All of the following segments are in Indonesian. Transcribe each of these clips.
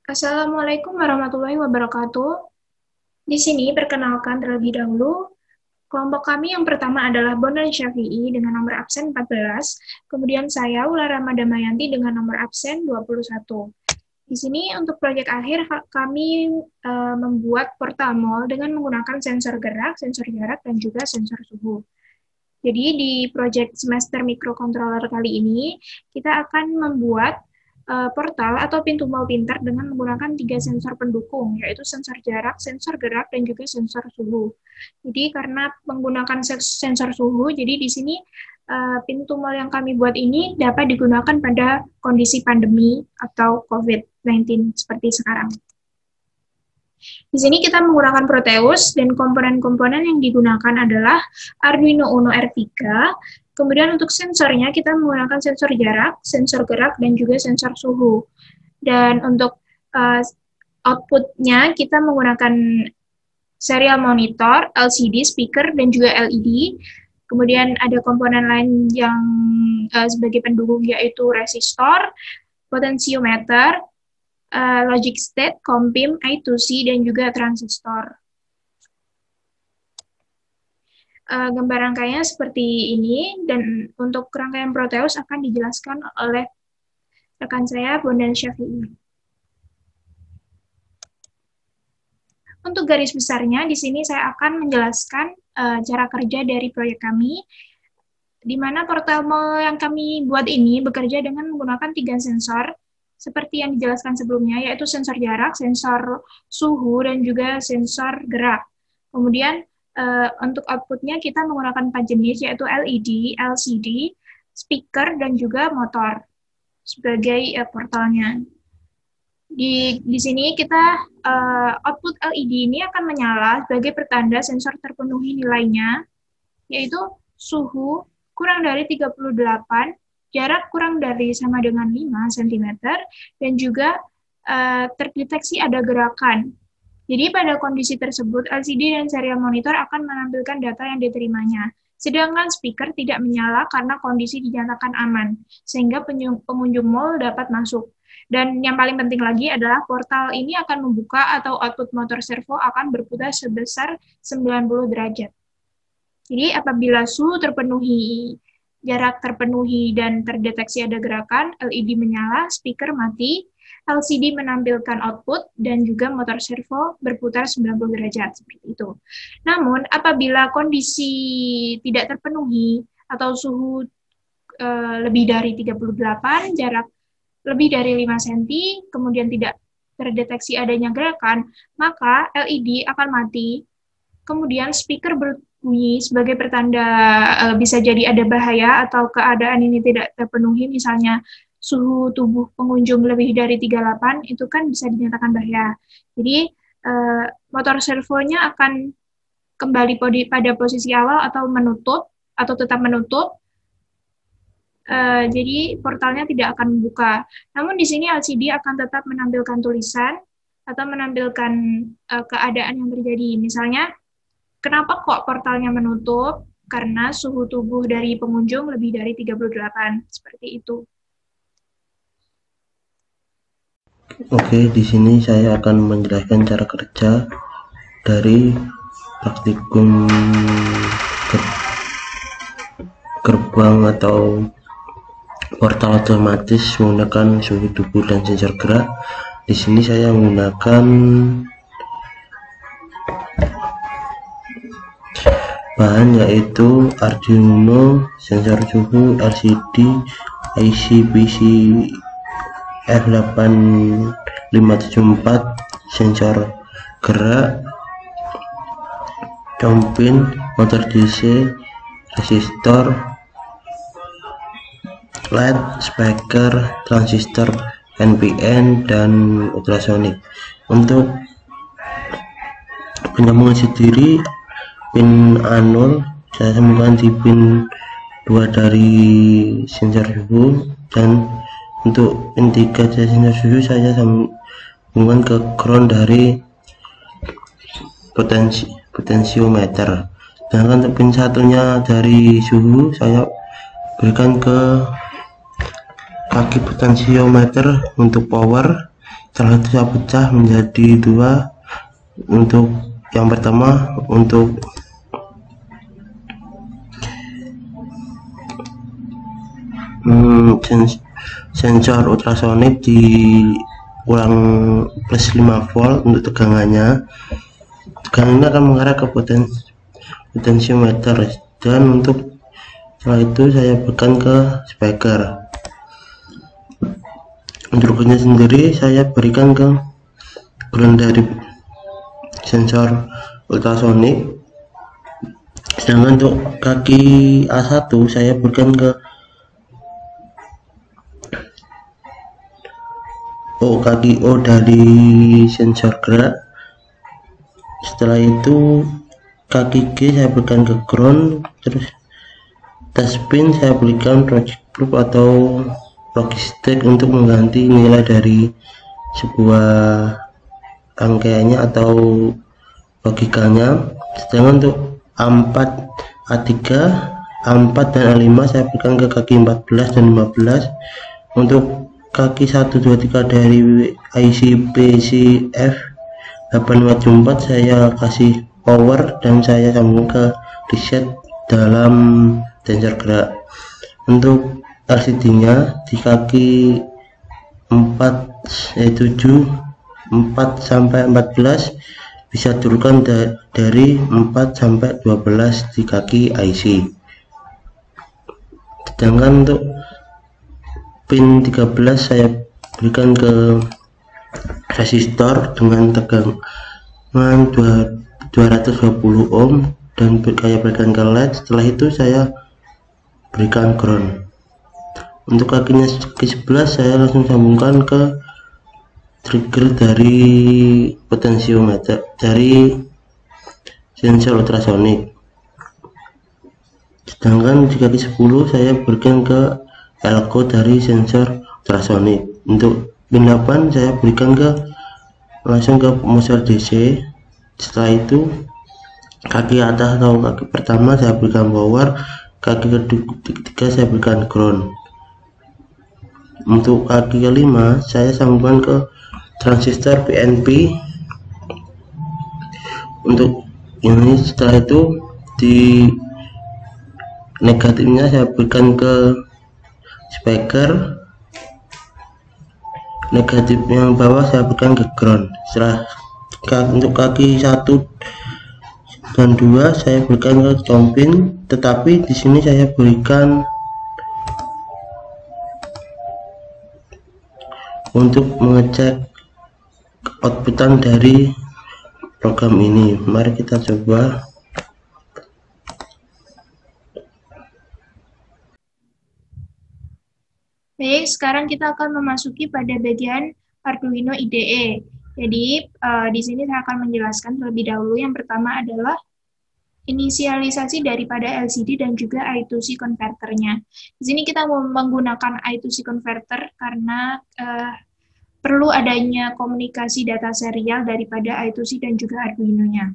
Assalamualaikum warahmatullahi wabarakatuh. Di sini perkenalkan terlebih dahulu, kelompok kami yang pertama adalah Bondan Syafi'i dengan nomor absen 14, kemudian saya Ula Ramadamayanti dengan nomor absen 21. Di sini untuk proyek akhir kami membuat portal mall dengan menggunakan sensor gerak, sensor jarak, dan juga sensor suhu. Jadi di proyek semester microcontroller kali ini, kita akan membuat portal atau pintu mal pintar dengan menggunakan 3 sensor pendukung, yaitu sensor jarak, sensor gerak, dan juga sensor suhu. Jadi karena menggunakan sensor suhu, jadi di sini pintu mal yang kami buat ini dapat digunakan pada kondisi pandemi atau COVID-19 seperti sekarang. Di sini kita menggunakan Proteus dan komponen-komponen yang digunakan adalah Arduino Uno R3. Kemudian untuk sensornya kita menggunakan sensor jarak, sensor gerak, dan juga sensor suhu. Dan untuk outputnya kita menggunakan serial monitor, LCD, speaker, dan juga LED. Kemudian ada komponen lain yang sebagai pendukung yaitu resistor, potensiometer, logic state, compim, I2C, dan juga transistor. Gambar rangkaiannya seperti ini, dan untuk rangkaian Proteus akan dijelaskan oleh rekan saya, Bondan Syafi'i. Untuk garis besarnya, di sini saya akan menjelaskan cara kerja dari proyek kami, di mana portal mall yang kami buat ini bekerja dengan menggunakan 3 sensor, seperti yang dijelaskan sebelumnya, yaitu sensor jarak, sensor suhu, dan juga sensor gerak. Kemudian untuk outputnya kita menggunakan 4 jenis, yaitu LED, LCD, speaker, dan juga motor sebagai portalnya. Di sini kita output LED ini akan menyala sebagai pertanda sensor terpenuhi nilainya, yaitu suhu kurang dari 38, jarak kurang dari sama dengan 5 cm, dan juga terdeteksi ada gerakan. Jadi pada kondisi tersebut, LCD dan serial monitor akan menampilkan data yang diterimanya. Sedangkan speaker tidak menyala karena kondisi dinyatakan aman, sehingga pengunjung mall dapat masuk. Dan yang paling penting lagi adalah portal ini akan membuka atau output motor servo akan berputar sebesar 90 derajat. Jadi apabila suhu terpenuhi, jarak terpenuhi, dan terdeteksi ada gerakan, LED menyala, speaker mati, LCD menampilkan output, dan juga motor servo berputar 90 derajat, seperti itu. Namun, apabila kondisi tidak terpenuhi, atau suhu lebih dari 38, jarak lebih dari 5 cm, kemudian tidak terdeteksi adanya gerakan, maka LED akan mati, kemudian speaker berbunyi sebagai pertanda bisa jadi ada bahaya atau keadaan ini tidak terpenuhi, misalnya suhu tubuh pengunjung lebih dari 38, itu kan bisa dinyatakan bahaya. Jadi, motor servonya akan kembali pada posisi awal atau menutup, atau tetap menutup. Jadi, portalnya tidak akan membuka. Namun, di sini LCD akan tetap menampilkan tulisan atau menampilkan keadaan yang terjadi. Misalnya, kenapa kok portalnya menutup? Karena suhu tubuh dari pengunjung lebih dari 38, seperti itu. Oke, di sini saya akan menjelaskan cara kerja dari praktikum gerbang atau portal otomatis menggunakan suhu tubuh dan sensor gerak. Di sini saya menggunakan bahan yaitu Arduino, sensor suhu, LCD, IC PC R8574, sensor gerak, compin, motor DC, resistor, LED, speaker, transistor, NPN, dan ultrasonic. Untuk penyambungan sendiri, pin A0 saya sambungkan di pin 2 dari sensor suhu, dan untuk pin 3 dari sensor suhu saya sambungkan ke ground dari potensiometer. Sedangkan untuk pin satunya dari suhu saya berikan ke kaki potensiometer untuk power, Setelah itu saya pecah menjadi dua. Untuk yang pertama, untuk sensor ultrasonik di kurang plus 5 volt untuk tegangannya. Tegangannya akan mengarah ke potensiometer, dan untuk setelah itu saya berikan ke speaker. Untuk groundnya sendiri saya berikan ke ground dari sensor ultrasonik, sedangkan untuk kaki A1 saya berikan ke kaki O dari sensor gerak. Setelah itu kaki G saya berikan ke ground, terus touch pin saya berikan project group atau logistik untuk mengganti nilai dari sebuah rangkaiannya atau logikanya. Sedangkan untuk A4, A3, A4 dan A5 saya berikan ke kaki 14 dan 15. Untuk kaki 1, 2, 3 dari IC PCF 854 saya kasih power dan saya sambung ke reset dalam sensor gerak. Untuk LCD nya di kaki 4 sampai 14 bisa turunkan dari 4 sampai 12 di kaki IC. Sedangkan untuk pin 13 saya berikan ke resistor dengan tegangan 220 ohm dan saya berikan ke LED. Setelah itu saya berikan ground. Untuk kakinya ke-11 saya langsung sambungkan ke trigger dari potensiometer dari sensor ultrasonik. Sedangkan di kaki 10 saya berikan ke elko dari sensor ultrasonik. Untuk pin 8 saya berikan langsung ke motor DC. Setelah itu kaki atas atau kaki pertama saya berikan power, kaki ketiga saya berikan ground. Untuk kaki kelima saya sambungkan ke transistor PNP. Untuk ini setelah itu di negatifnya saya berikan ke speaker, negatif yang bawah saya berikan ke ground. Setelah untuk kaki 1 dan 2 saya berikan ke compin, tetapi di sini saya berikan untuk mengecek outputan dari program ini. Mari kita coba. Baik, sekarang kita akan memasuki pada bagian Arduino IDE. Jadi, di sini saya akan menjelaskan terlebih dahulu. Yang pertama adalah inisialisasi daripada LCD dan juga I2C converternya. Di sini kita menggunakan I2C converter karena perlu adanya komunikasi data serial daripada I2C dan juga Arduino-nya.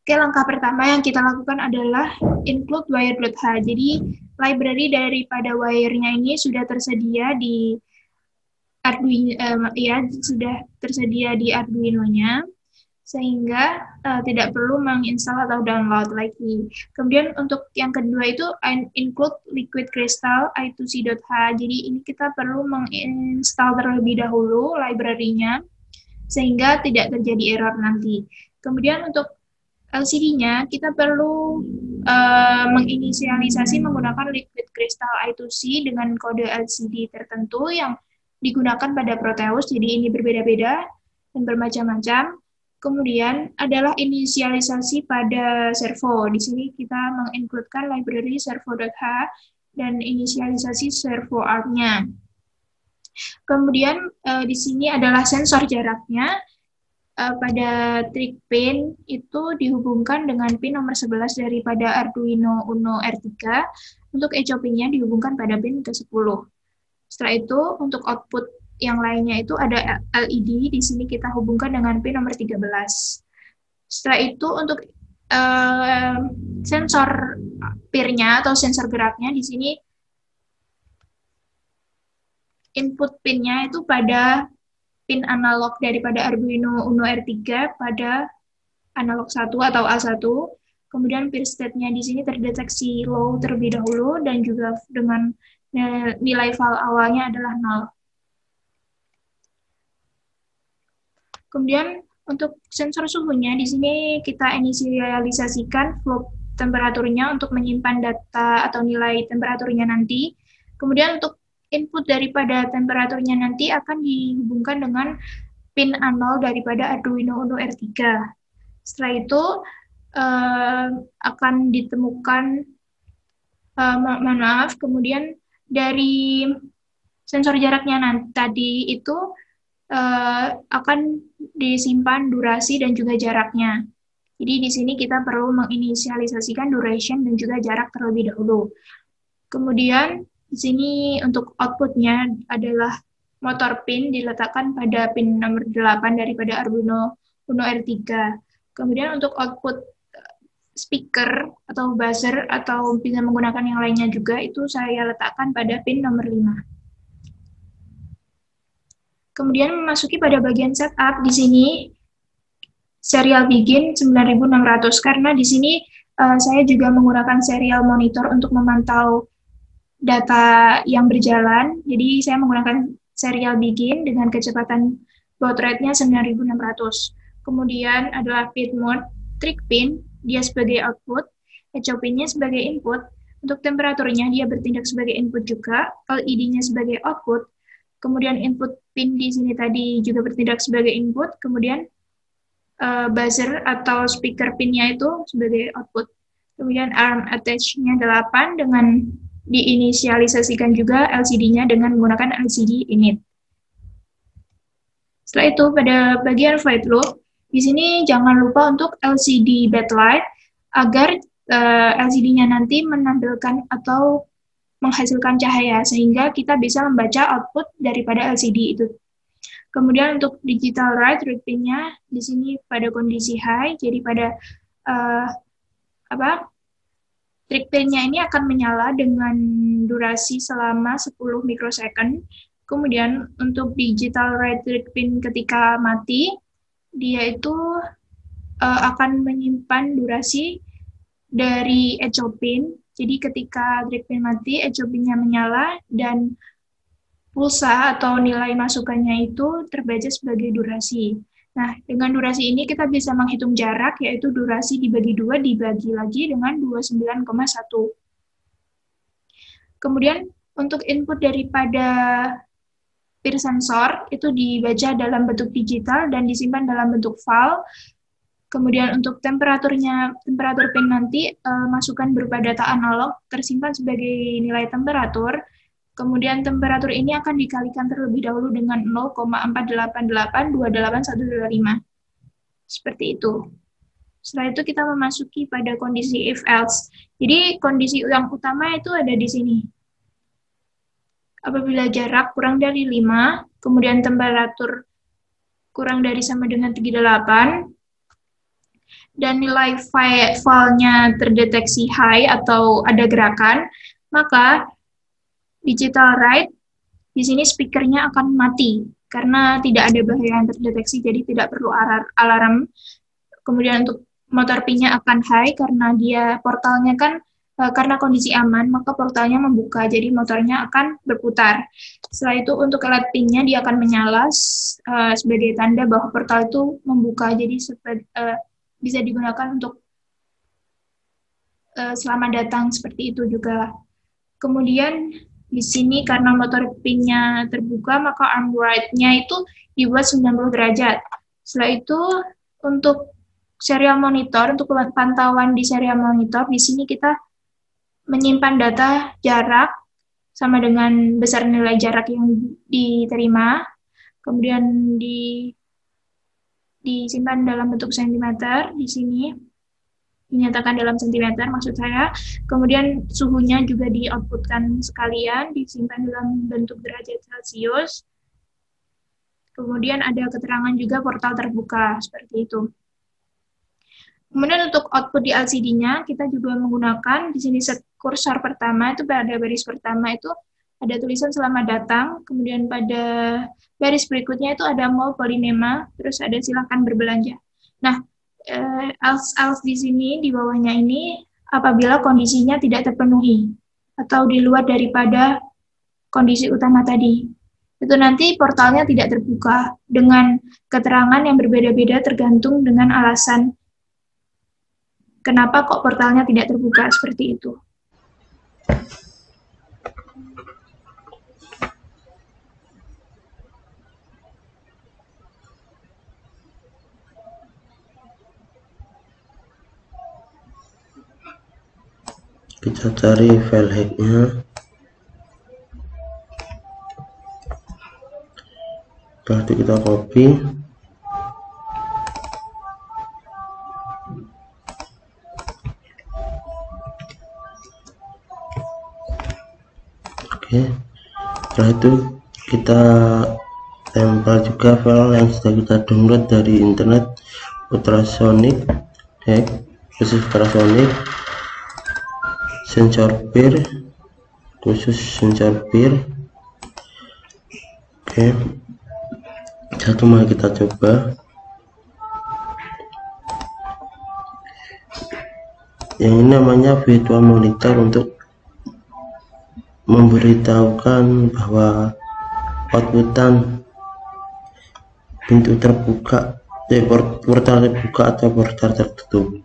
Oke, langkah pertama yang kita lakukan adalah include wire.h. Jadi, library daripada wire-nya ini sudah tersedia di Arduino, sudah tersedia di Arduino-nya, sehingga tidak perlu menginstal atau download lagi. Kemudian untuk yang kedua itu include liquid crystal I2C.h. Jadi ini kita perlu menginstal terlebih dahulu library-nya, sehingga tidak terjadi error nanti. Kemudian untuk LCD-nya, kita perlu menginisialisasi menggunakan liquid crystal I2C dengan kode LCD tertentu yang digunakan pada Proteus, jadi ini berbeda-beda dan bermacam-macam. Kemudian adalah inisialisasi pada servo. Di sini kita mengincludekan library servo.h dan inisialisasi servo arm-nya. Kemudian di sini adalah sensor jaraknya. Pada trig pin itu dihubungkan dengan pin nomor 11 daripada Arduino Uno R3. Untuk HOP-nya dihubungkan pada pin ke-10. Setelah itu, untuk output yang lainnya itu ada LED. Di sini kita hubungkan dengan pin nomor 13. Setelah itu, untuk sensor peer-nya atau sensor geraknya, di sini input pin-nya itu pada pin analog daripada Arduino Uno R3 pada analog 1 atau A1. Kemudian peer state-nya di sini terdeteksi low terlebih dahulu dan juga dengan nilai val awalnya adalah 0. Kemudian untuk sensor suhunya di sini kita inisialisasikan flow temperaturnya untuk menyimpan data atau nilai temperaturnya nanti. Kemudian untuk input daripada temperaturnya nanti akan dihubungkan dengan pin A0 daripada Arduino Uno R3. Setelah itu akan ditemukan, kemudian dari sensor jaraknya tadi itu akan disimpan durasi dan juga jaraknya. Jadi di sini kita perlu menginisialisasikan duration dan juga jarak terlebih dahulu. Kemudian di sini untuk outputnya adalah motor pin diletakkan pada pin nomor 8 daripada Arduino Uno R3. Kemudian untuk output speaker atau buzzer atau bisa menggunakan yang lainnya juga itu saya letakkan pada pin nomor 5. Kemudian memasuki pada bagian setup, di sini serial begin 9600 karena di sini saya juga menggunakan serial monitor untuk memantau data yang berjalan. Jadi saya menggunakan serial begin dengan kecepatan baud rate-nya 9600. Kemudian adalah feed mode, trig pin, dia sebagai output, HOP-nya sebagai input, untuk temperaturnya dia bertindak sebagai input juga, LED-nya sebagai output, kemudian input pin di sini tadi juga bertindak sebagai input, kemudian buzzer atau speaker pin-nya itu sebagai output. Kemudian arm attach-nya 8 dengan diinisialisasikan juga LCD-nya dengan menggunakan LCD init. Setelah itu pada bagian void loop, di sini jangan lupa untuk LCD backlight agar LCD-nya nanti menampilkan atau menghasilkan cahaya sehingga kita bisa membaca output daripada LCD itu. Kemudian untuk digital write read pin-nya di sini pada kondisi high, jadi pada trig pin-nya ini akan menyala dengan durasi selama 10 mikrosecond. Kemudian untuk digital write trig pin ketika mati, dia itu akan menyimpan durasi dari echo pin. Jadi ketika trig pin mati, echo pin-nya menyala dan pulsa atau nilai masukannya itu terbaca sebagai durasi. Nah, dengan durasi ini kita bisa menghitung jarak, yaitu durasi dibagi 2 dibagi lagi dengan 29,1. Kemudian untuk input daripada peer sensor itu dibaca dalam bentuk digital dan disimpan dalam bentuk file. Kemudian untuk temperatur pin nanti masukan berupa data analog tersimpan sebagai nilai temperatur. Kemudian temperatur ini akan dikalikan terlebih dahulu dengan 0,48828125. Seperti itu. Setelah itu kita memasuki pada kondisi if else. Jadi kondisi yang utama itu ada di sini. Apabila jarak kurang dari 5, kemudian temperatur kurang dari sama dengan 38, dan nilai filenya terdeteksi high atau ada gerakan, maka digital write, di sini speakernya akan mati, karena tidak ada bahaya yang terdeteksi, jadi tidak perlu alarm. Kemudian untuk motor pin-nya akan high, karena dia portalnya kan, karena kondisi aman, maka portalnya membuka, jadi motornya akan berputar. Setelah itu untuk LED pin-nya dia akan menyala sebagai tanda bahwa portal itu membuka, jadi bisa digunakan untuk selamat datang seperti itu juga. Kemudian di sini karena motor pin-nya terbuka, maka arm write-nya itu dibuat 90 derajat. Setelah itu untuk serial monitor, untuk pantauan di serial monitor, di sini kita menyimpan data jarak sama dengan besar nilai jarak yang diterima, kemudian disimpan dalam bentuk sentimeter di sini, dinyatakan dalam sentimeter maksud saya. Kemudian suhunya juga di-outputkan sekalian, disimpan dalam bentuk derajat Celcius. Kemudian ada keterangan juga portal terbuka, seperti itu. Kemudian untuk output di LCD-nya, kita juga menggunakan di sini set kursor pertama, itu pada baris pertama itu ada tulisan selamat datang, kemudian pada baris berikutnya itu ada mall Polinema, terus ada silakan berbelanja. Nah, else di sini, di bawahnya ini, apabila kondisinya tidak terpenuhi, atau di luar daripada kondisi utama tadi. Itu nanti portalnya tidak terbuka dengan keterangan yang berbeda-beda tergantung dengan alasan kenapa kok portalnya tidak terbuka seperti itu. Kita cari file hacknya. Setelah itu kita copy. Oke, setelah itu kita tempel juga file yang sudah kita download dari internet, ultrasonic hack, khusus ultrasonic, sensor peer, khusus sensor peer. Oke, satu mari kita coba. Yang ini namanya virtual monitor untuk memberitahukan bahwa outputan pintu terbuka, portal terbuka atau portal tertutup.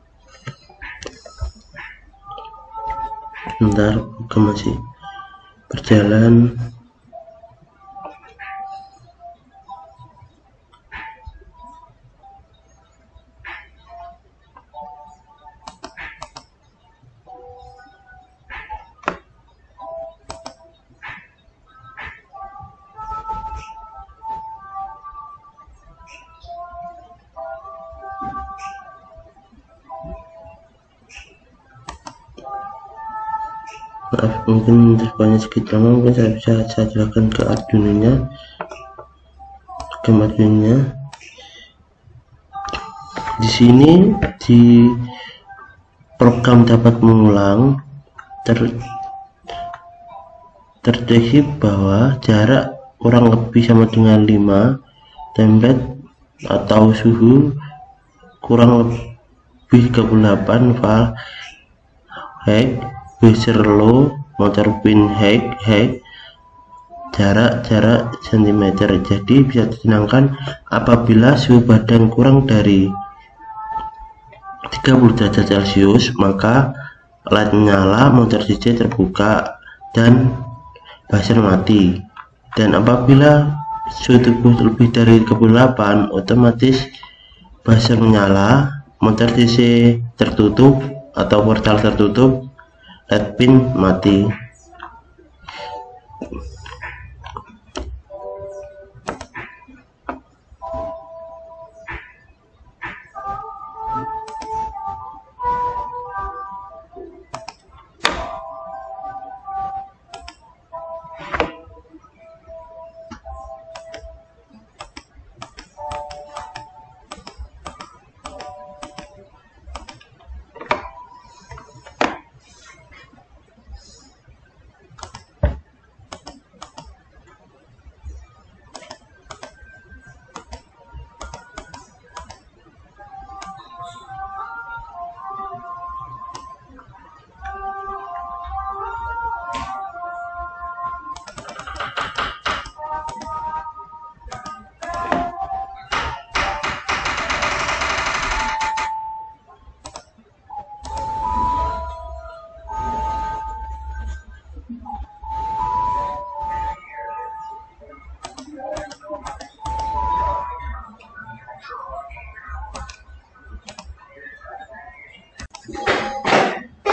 Bentar, buka masih berjalan. Maaf, mungkin terbanyak sedikit lama, mungkin saya bisa jelaskan ke Arduino-nya, Di sini di program dapat mengulang terdeteksi bahwa jarak kurang lebih sama dengan 5 temperature atau suhu kurang lebih 38 Fahrenheit, buzzer low, motor pin height, jarak cm. Jadi bisa ditenangkan apabila suhu badan kurang dari 30 derajat Celcius, maka light menyala, motor DJ terbuka, dan buzzer mati. Dan apabila suhu tubuh lebih dari 38, otomatis buzzer menyala, motor DC tertutup atau portal tertutup, LED pin mati.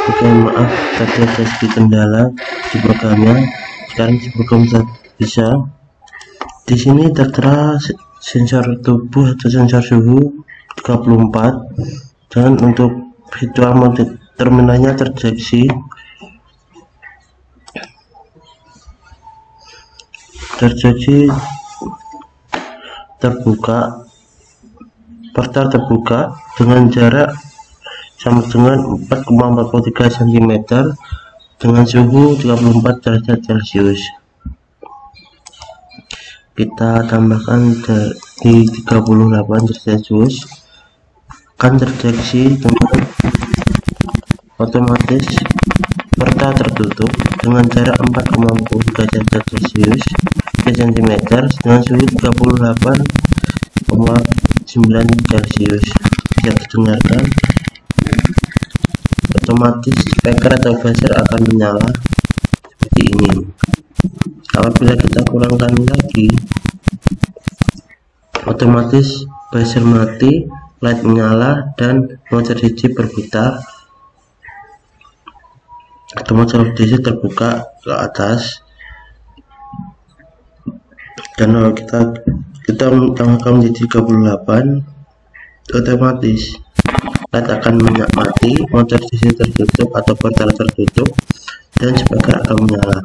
Oke, maaf tadi ada sedikit kendala di programnya. Sekarang di program bisa. Di sini tertera sensor tubuh atau sensor suhu 34, dan untuk virtual mode terminalnya terdeteksi terbuka, portal terbuka dengan jarak sama dengan 4,43 cm dengan suhu 34 derajat Celcius. kita tambahkan di 38 derajat Celcius, akan terdeteksi dengan otomatis portal tertutup dengan jarak 4,10 derajat Celcius 3 cm dengan suhu 38,9 Celcius. Bisa didengarkan, otomatis speaker atau buzzer akan menyala seperti ini. Apabila kita kurangkan lagi, otomatis buzzer mati, light menyala, dan motor DC berputar atau motor DC terbuka ke atas. Dan kalau kita tambahkan menjadi 38, otomatis light akan mati, motor DC tertutup atau portal tertutup, dan speaker akan menyala.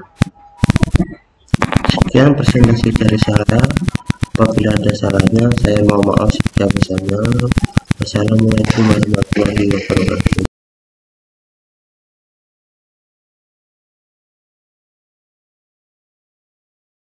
Sekian presentasi dari saya. Apabila ada salahnya, saya mohon maaf. Wassalamualaikum warahmatullahi wabarakatuh.